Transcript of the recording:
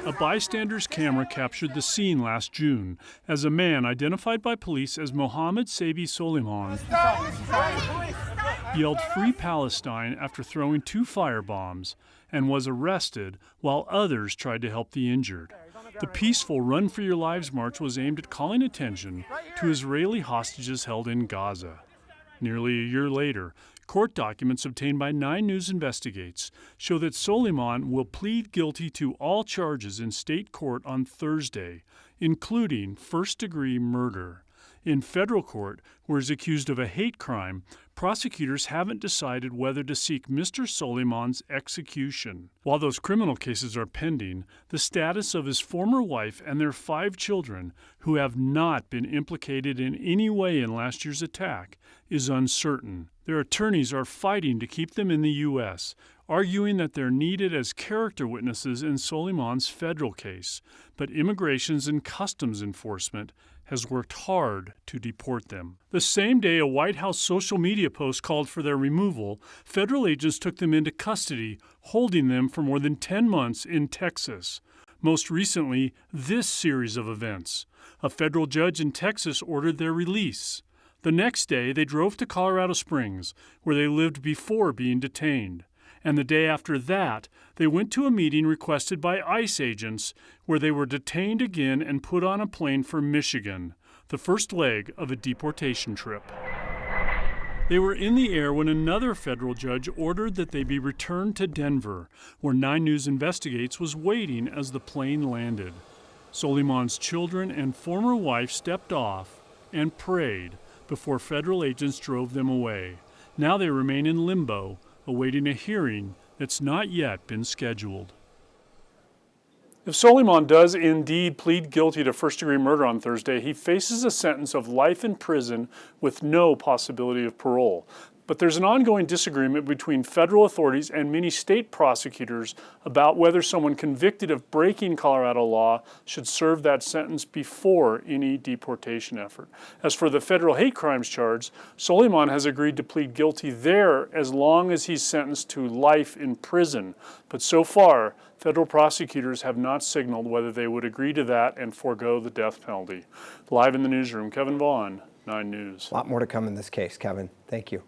A bystander's camera captured the scene last June as a man identified by police as Mohamed Soliman yelled "Free Palestine" after throwing 2 firebombs and was arrested while others tried to help the injured. The peaceful Run for Your Lives march was aimed at calling attention to Israeli hostages held in Gaza. Nearly a year later, court documents obtained by 9 News Investigates show that Soliman will plead guilty to all charges in state court on Thursday, including first-degree murder. In federal court, where he's accused of a hate crime, prosecutors haven't decided whether to seek Mr. Soliman's execution. While those criminal cases are pending, the status of his former wife and their 5 children, who have not been implicated in any way in last year's attack, is uncertain. Their attorneys are fighting to keep them in the U.S., arguing that they're needed as character witnesses in Soliman's federal case, but Immigrations and Customs Enforcement has worked hard to deport them. The same day a White House social media post called for their removal, federal agents took them into custody, holding them for more than 10 months in Texas. Most recently, this series of events. A federal judge in Texas ordered their release. The next day, they drove to Colorado Springs, where they lived before being detained. And the day after that, they went to a meeting requested by ICE agents where they were detained again and put on a plane for Michigan, the first leg of a deportation trip. They were in the air when another federal judge ordered that they be returned to Denver, where 9 News Investigates was waiting as the plane landed. Soliman's children and former wife stepped off and prayed before federal agents drove them away. Now they remain in limbo, awaiting a hearing that's not yet been scheduled. If Soliman does indeed plead guilty to first-degree murder on Thursday, he faces a sentence of life in prison with no possibility of parole. But there's an ongoing disagreement between federal authorities and many state prosecutors about whether someone convicted of breaking Colorado law should serve that sentence before any deportation effort. As for the federal hate crimes charge, Soliman has agreed to plead guilty there as long as he's sentenced to life in prison. But so far, federal prosecutors have not signaled whether they would agree to that and forego the death penalty. Live in the newsroom, Kevin Vaughn, 9 News. A lot more to come in this case, Kevin. Thank you.